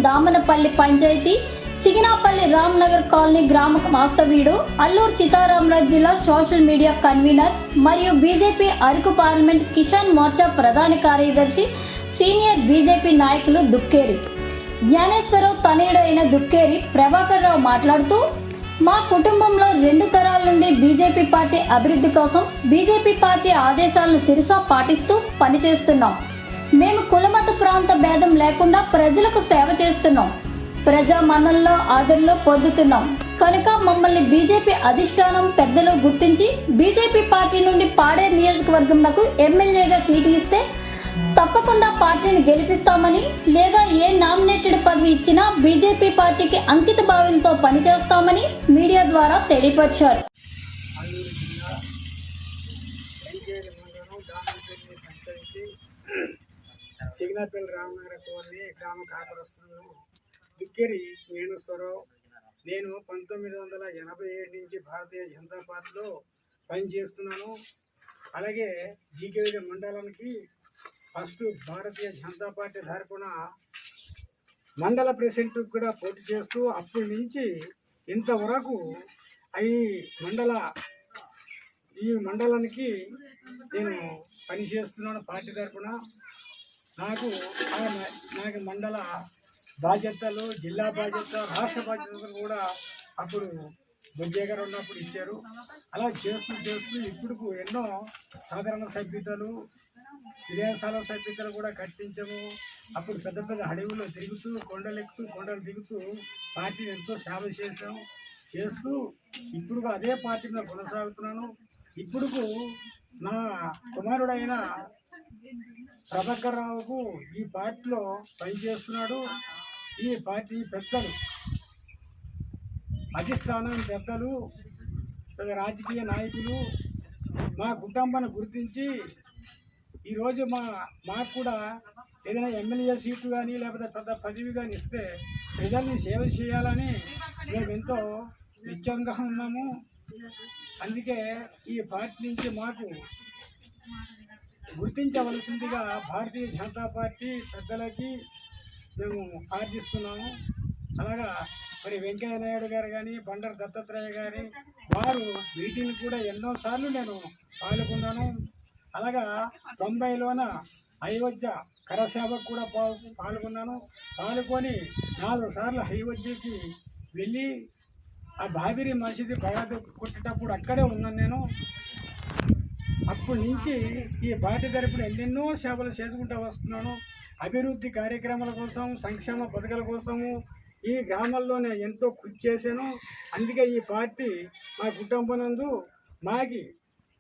Damanapalli panchayat సిగినాపల్లి Ramnagar colony గ్రామ వాస్తవ్యుడు, అల్లూరు సీతారామరాజు జిల్లా social media convener మరియు బీజేపీ అరకు పార్లమెంట్ కిసాన్ మోర్చా ప్రధాన కార్యదర్శి, సీనియర్ బీజేపీ నాయకులు దుక్కేరి జ్ఞానేశ్వరరావు తనయుడు అయిన దుక్కేరి ప్రభాకర్ రావు మాట్లాడుతూ, మా కుటుంబంలో 2 తరాల నుండి బీజేపీ పార్టీ అభివృద్ధి కోసం బీజేపీ పార్టీ ఆదేశాలను శిరసా పాటిస్తూ పనిచేస్తున్నాం. మేము కులమత ప్రాంత భేదం లేకుండా ప్రజలకు సేవ చేస్తున్నాం. ప్రజా మన్ననలో ఆదరణలో పొందుతున్నాం. కనుక మమ్మల్ని బీజేపీ అధిష్టానం పెద్దలు గుర్తించి బీజేపీ పార్టీ నుండి పాడేరు నియోజకవర్గంలో ఎమ్మెల్యేగా సీటు ఇస్తే తప్పకుండా పార్టీని గెలిపిస్తామని, లేదా ఏ నామినేటెడ్ పదవి ఇచ్చినా బీజేపీ పార్టీకి అంకిత భావంతో పనిచేస్తామని మీడియా ద్వారా తెలియపరిచారు. సిగ్నాపల్లి రామనగర కాలనీ గ్రామ కాపరస్తులను దుక్కేరి జ్ఞానేశ్వరరావు. నేను 1987 నుంచి భారతీయ జనతా పార్టీలో పనిచేస్తున్నాను. అలాగే జీకేవీ మండలానికి ఫస్ట్ భారతీయ జనతా పార్టీ తరపున మండల ప్రెసిడెంట్ కూడా పోటీ చేస్తూ అప్పటి నుంచి ఇంతవరకు ఈ మండలానికి నేను పనిచేస్తున్నాను. పార్టీ తరపున నాకు మండల బాధ్యతలు, జిల్లా బాధ్యత, రాష్ట్ర బాధ్యతలు కూడా అప్పుడు బొజ్జయ్య గారు ఉన్నప్పుడు ఇచ్చారు. అలా చేస్తూ ఇప్పుడు ఎన్నో సాధారణ సభ్యతలు, విదేశాల సభ్యతలు కూడా కట్టించాము. అప్పుడు పెద్ద పెద్ద అడవుల్లో తిరుగుతూ, కొండలెక్కుతూ కొండలు దిగుతూ పార్టీని ఎంతో సేవ చేస్తూ ఇప్పుడు అదే పార్టీ మీద కొనసాగుతున్నాను. ఇప్పుడు నా కుమారుడైన ప్రభాకర్ రావుకు ఈ పార్టీలో పనిచేస్తున్నాడు. ఈ పార్టీ పెద్దలు, అధిష్టానం పెద్దలు, రాజకీయ నాయకులు మా కుటుంబాన్ని గుర్తించి ఈరోజు మాకు కూడా ఏదైనా ఎమ్మెల్యే సీటు కానీ లేకపోతే పెద్ద పదవి కానీ ఇస్తే ప్రజల్ని సేవ చేయాలని మేము ఎంతో నిశ్చయంగా ఉన్నాము. అందుకే ఈ పార్టీ నుంచి మాకు గుర్తించవలసిందిగా భారతీయ జనతా పార్టీ పెద్దలకి మేము ప్రార్థిస్తున్నాము. అలాగా మరి వెంకయ్య నాయుడు గారు కానీ, బండారు దత్తాత్రేయ గారి వారు మీటింగ్లు కూడా ఎన్నోసార్లు నేను పాల్గొన్నాను. అలాగా 90లోన అయోధ్య కరసేవకు కూడా పాల్గొన్నాను. పాల్గొని 4 సార్లు అయోధ్యకి వెళ్ళి ఆ బాబరీ మసీదు కొట్టేటప్పుడు అక్కడే ఉన్నాను నేను. అప్పటి నుంచి ఈ పార్టీ తరపున ఎన్నెన్నో సేవలు చేసుకుంటూ వస్తున్నాను. అభివృద్ధి కార్యక్రమాల కోసం, సంక్షేమ పథకాల కోసము ఈ గ్రామాల్లోనే ఎంతో కృషి చేశాను. అందుకే ఈ పార్టీ మా కుటుంబనందు మాకి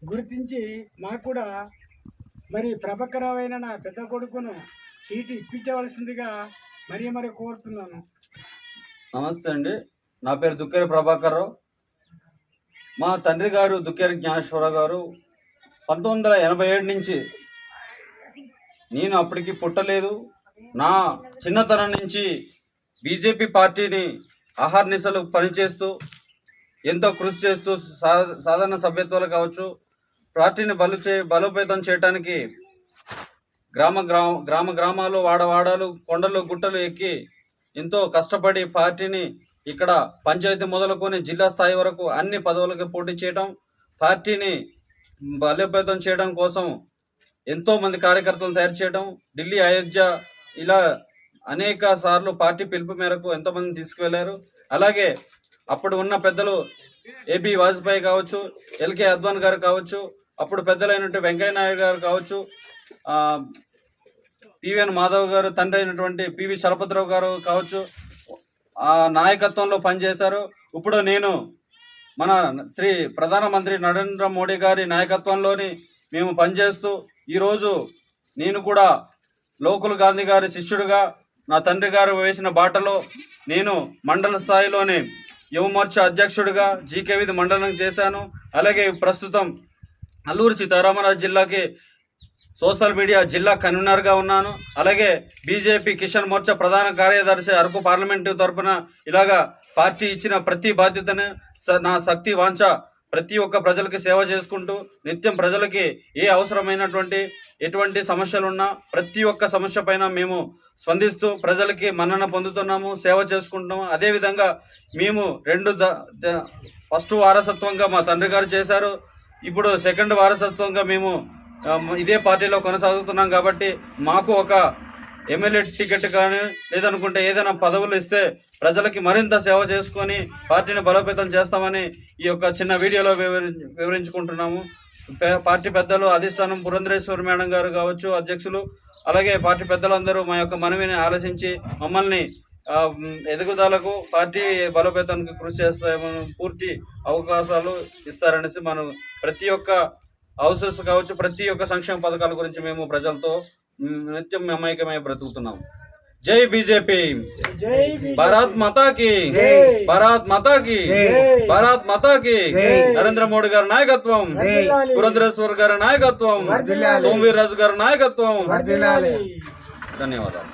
గుర్తించి మాకు కూడా మరి ప్రభాకర్ రావు అయిన నా పెద్ద కొడుకును సీటు ఇప్పించవలసిందిగా మరీ కోరుతున్నాను. నమస్తే అండి, నా పేరు దుక్కేరి ప్రభాకర్ రావు. మా తండ్రి గారు దుక్కేరి జ్ఞానేశ్వరరావు గారు 1987 నుంచి, నేను అప్పటికి పుట్టలేదు, నా చిన్నతనం నుంచి బీజేపీ పార్టీని ఆహార్నిశలు పనిచేస్తూ ఎంతో కృషి చేస్తూ సాధారణ సభ్యత్వాలు కావచ్చు, పార్టీని బలోపేతం చేయడానికి గ్రామాలు, వాడవాడాలు, కొండలు, గుట్టలు ఎక్కి ఎంతో కష్టపడి పార్టీని ఇక్కడ పంచాయతీ మొదలుకొని జిల్లా స్థాయి వరకు అన్ని పదవులకు పోటీ చేయడం, పార్టీని బలోపేతం చేయడం కోసం ఎంతో మంది కార్యకర్తలను తయారు చేయడం, ఢిల్లీ, అయోధ్య ఇలా అనేక సార్లు పార్టీ పిలుపు మేరకు ఎంతోమందిని తీసుకువెళ్లారు. అలాగే అప్పుడు ఉన్న పెద్దలు ఏబీ వాజ్పేయి కావచ్చు, ఎల్కే అద్వానీ గారు కావచ్చు, అప్పుడు పెద్దలైనటువంటి వెంకయ్య నాయుడు గారు కావచ్చు, పివిఎన్ మాధవ్ గారు తండ్రి అయినటువంటి పివి చలపతిరావు గారు కావచ్చు, ఆ నాయకత్వంలో పనిచేశారు. ఇప్పుడు నేను మన శ్రీ ప్రధానమంత్రి నరేంద్ర మోడీ గారి నాయకత్వంలోని మేము పనిచేస్తూ ఈరోజు నేను కూడా లోకుల్ గాంధీ గారి శిష్యుడిగా నా తండ్రి గారు వేసిన బాటలో నేను మండల స్థాయిలోని యువ మోర్చా అధ్యక్షుడిగా జీకేవీ మండలం చేశాను. అలాగే ప్రస్తుతం అల్లూరు సీతారామరాజు జిల్లాకి సోషల్ మీడియా జిల్లా కన్వీనర్గా ఉన్నాను. అలాగే బీజేపీ కిసాన్ మోర్చా ప్రధాన కార్యదర్శి అరకు పార్లమెంటు తరఫున ఇలాగా పార్టీ ఇచ్చిన ప్రతి బాధ్యతను నా శక్తి వాంఛ ప్రతి ఒక్క ప్రజలకి సేవ చేసుకుంటూ నిత్యం ప్రజలకి ఏ అవసరమైనటువంటి ఎటువంటి సమస్యలున్నా ప్రతి ఒక్క సమస్య పైన మేము స్పందిస్తూ ప్రజలకి మన్నన పొందుతున్నాము, సేవ చేసుకుంటున్నాము. అదేవిధంగా మేము ఫస్ట్ వారసత్వంగా మా తండ్రి గారు చేశారు, ఇప్పుడు సెకండ్ వారసత్వంగా మేము ఇదే పార్టీలో కొనసాగుతున్నాం. కాబట్టి మాకు ఒక ఎమ్మెల్యే టికెట్ కానీ లేదనుకుంటే ఏదైనా పదవులు ఇస్తే ప్రజలకి మరింత సేవ చేసుకొని పార్టీని బలోపేతం చేస్తామని ఈ యొక్క చిన్న వీడియోలో వివరించుకుంటున్నాము. పార్టీ పెద్దలు అధిష్టానం పురంధరేశ్వరి మేడం గారు కావచ్చు, అధ్యక్షులు, అలాగే పార్టీ పెద్దలందరూ మా యొక్క మనవిని ఆలోచించి మమ్మల్ని ఎదుగుదలకు పార్టీ బలోపేతానికి కృషి చేస్తామని పూర్తి అవకాశాలు ఇస్తారనేసి మనం ప్రతి ఒక్క హౌసెస్ కావచ్చు ప్రతి ఒక్క సంక్షేమ పథకాల గురించి మేము ప్రజలతో నిత్యం మమైకమై బ్రతుకుతున్నాం. జై బీజేపీ, భారత్ మాతాకి, భారత్ మాతాకి, భారత్ మాతాకి. నరేంద్ర మోడీ గారి నాయకత్వం, పురంధరేశ్వర్ గారి నాయకత్వం, సోమవీర్ రాజు గారి నాయకత్వం. ధన్యవాదాలు.